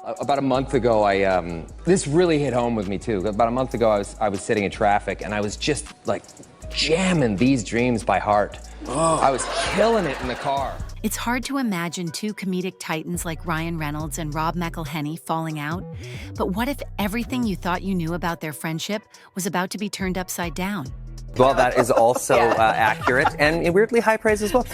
About a month ago, this really hit home with me too. About a month ago, I was sitting in traffic and I was just like jamming These Dreams by heart. Oh. I was killing it in the car. It's hard to imagine two comedic titans like Ryan Reynolds and Rob McElhenney falling out. But what if everything you thought you knew about their friendship was about to be turned upside down? Well, that is also accurate and weirdly high praise as well. It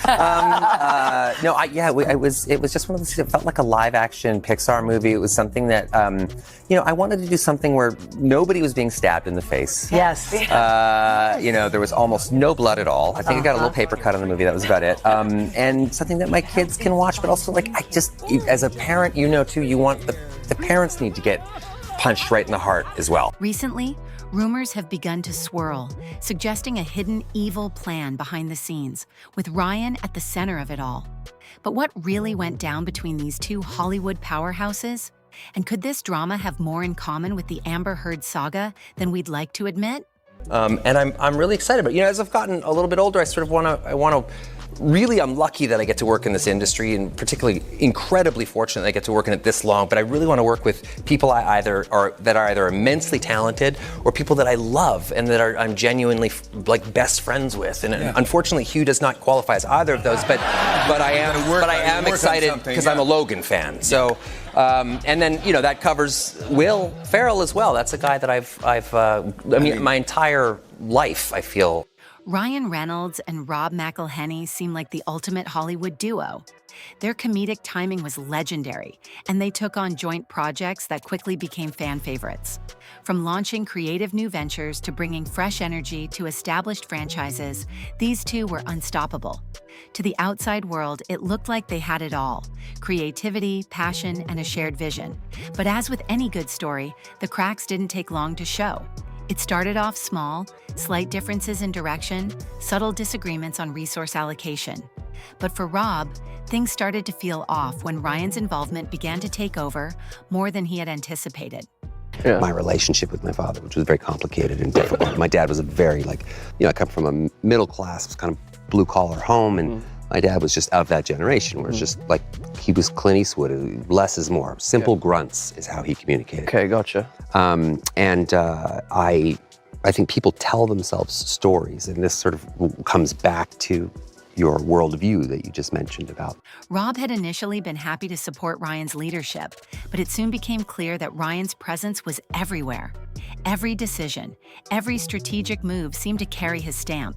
was just one of those. It felt like a live-action Pixar movie. It was something that, I wanted to do something where nobody was being stabbed in the face. Yes. There was almost no blood at all. I think I got a little paper cut on the movie. That was about it. And something that my kids can watch, but also as a parent, too, you want the parents need to get punched right in the heart as well. Recently, rumors have begun to swirl, suggesting a hidden evil plan behind the scenes, with Ryan at the center of it all. But what really went down between these two Hollywood powerhouses? And could this drama have more in common with the Amber Heard saga than we'd like to admit? And I'm really excited. But as I've gotten a little bit older, I sort of want to. Really, I'm lucky that I get to work in this industry, and particularly incredibly fortunate that I get to work in it this long. But I really want to work with people that are either immensely talented or people that I love and that I'm genuinely best friends with. And unfortunately, Hugh does not qualify as either of those. But I am excited because I'm a Logan fan. So. And then, that covers Will Ferrell as well. That's a guy that my entire life, I feel. Ryan Reynolds and Rob McElhenney seem like the ultimate Hollywood duo. Their comedic timing was legendary, and they took on joint projects that quickly became fan favorites. From launching creative new ventures to bringing fresh energy to established franchises, these two were unstoppable. To the outside world, it looked like they had it all: creativity, passion, and a shared vision. But as with any good story, the cracks didn't take long to show. It started off small, slight differences in direction, subtle disagreements on resource allocation. But for Rob, things started to feel off when Ryan's involvement began to take over more than he had anticipated. Yeah. My relationship with my father, which was very complicated and difficult. My dad was a very, I come from a middle class, kind of blue-collar home, and my dad was just of that generation where it's just he was Clint Eastwood, less is more. Simple grunts is how he communicated. Okay, gotcha. I think people tell themselves stories, and this sort of comes back to your worldview that you just mentioned about. Rob had initially been happy to support Ryan's leadership, but it soon became clear that Ryan's presence was everywhere. Every decision, every strategic move seemed to carry his stamp.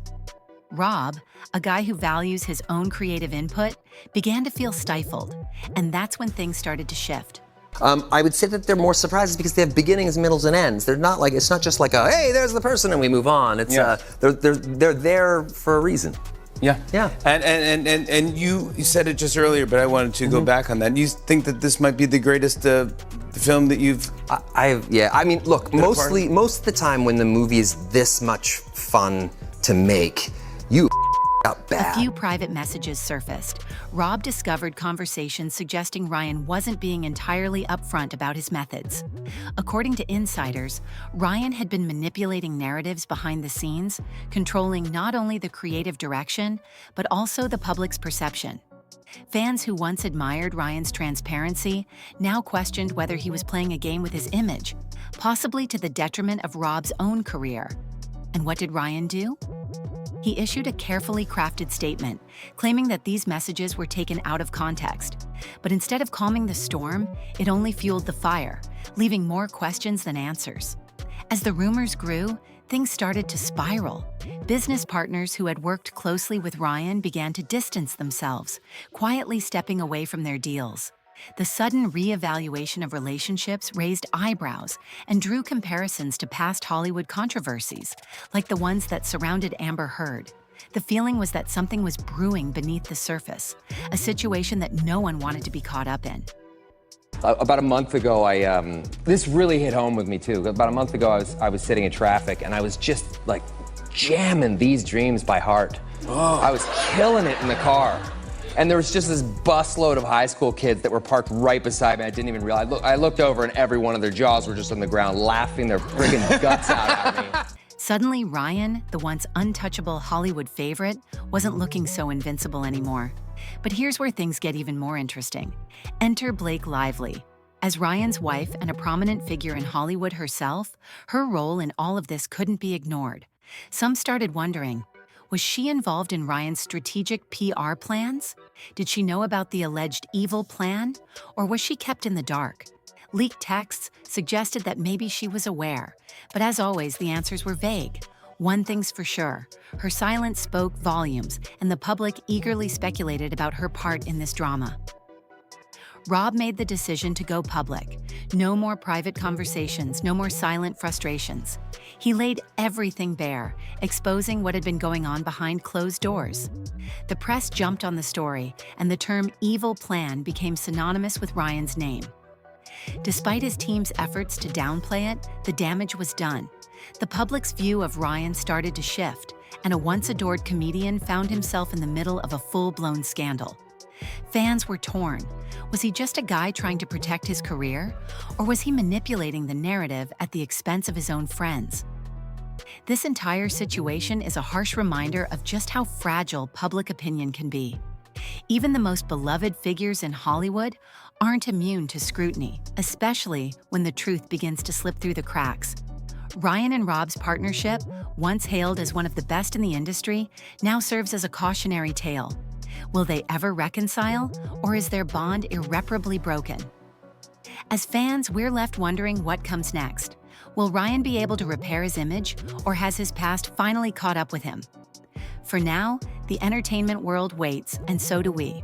Rob, a guy who values his own creative input, began to feel stifled, and that's when things started to shift. I would say that they're more surprises because they have beginnings, middles, and ends. They're not it's not just hey, there's the person and we move on. It's they're there for a reason. Yeah. Yeah. And you said it just earlier, but I wanted to go back on that. You think that this might be the greatest film that you've... Look, most of the time when the movie is this much fun to make, you up bad. A few private messages surfaced. Rob discovered conversations suggesting Ryan wasn't being entirely upfront about his methods. According to insiders, Ryan had been manipulating narratives behind the scenes, controlling not only the creative direction, but also the public's perception. Fans who once admired Ryan's transparency now questioned whether he was playing a game with his image, possibly to the detriment of Rob's own career. And what did Ryan do? He issued a carefully crafted statement, claiming that these messages were taken out of context. But instead of calming the storm, it only fueled the fire, leaving more questions than answers. As the rumors grew, things started to spiral. Business partners who had worked closely with Ryan began to distance themselves, quietly stepping away from their deals. The sudden reevaluation of relationships raised eyebrows and drew comparisons to past Hollywood controversies, like the ones that surrounded Amber Heard. The feeling was that something was brewing beneath the surface, a situation that no one wanted to be caught up in. About a month ago, this really hit home with me too. About a month ago, I was sitting in traffic and I was just jamming These Dreams by heart. Oh. I was killing it in the car. And there was just this busload of high school kids that were parked right beside me. I didn't even realize. I looked over and every one of their jaws were just on the ground, laughing their friggin' guts out at me. Suddenly, Ryan, the once untouchable Hollywood favorite, wasn't looking so invincible anymore. But here's where things get even more interesting. Enter Blake Lively. As Ryan's wife and a prominent figure in Hollywood herself, her role in all of this couldn't be ignored. Some started wondering, was she involved in Ryan's strategic PR plans? Did she know about the alleged evil plan? Or was she kept in the dark? Leaked texts suggested that maybe she was aware, but as always, the answers were vague. One thing's for sure, her silence spoke volumes, and the public eagerly speculated about her part in this drama. Rob made the decision to go public. No more private conversations, no more silent frustrations. He laid everything bare, exposing what had been going on behind closed doors. The press jumped on the story, and the term evil plan became synonymous with Ryan's name. Despite his team's efforts to downplay it, the damage was done. The public's view of Ryan started to shift, and a once-adored comedian found himself in the middle of a full-blown scandal. Fans were torn. Was he just a guy trying to protect his career? Or was he manipulating the narrative at the expense of his own friends? This entire situation is a harsh reminder of just how fragile public opinion can be. Even the most beloved figures in Hollywood aren't immune to scrutiny, especially when the truth begins to slip through the cracks. Ryan and Rob's partnership, once hailed as one of the best in the industry, now serves as a cautionary tale. Will they ever reconcile, or is their bond irreparably broken? As fans, we're left wondering what comes next. Will Ryan be able to repair his image, or has his past finally caught up with him? For now, the entertainment world waits, and so do we.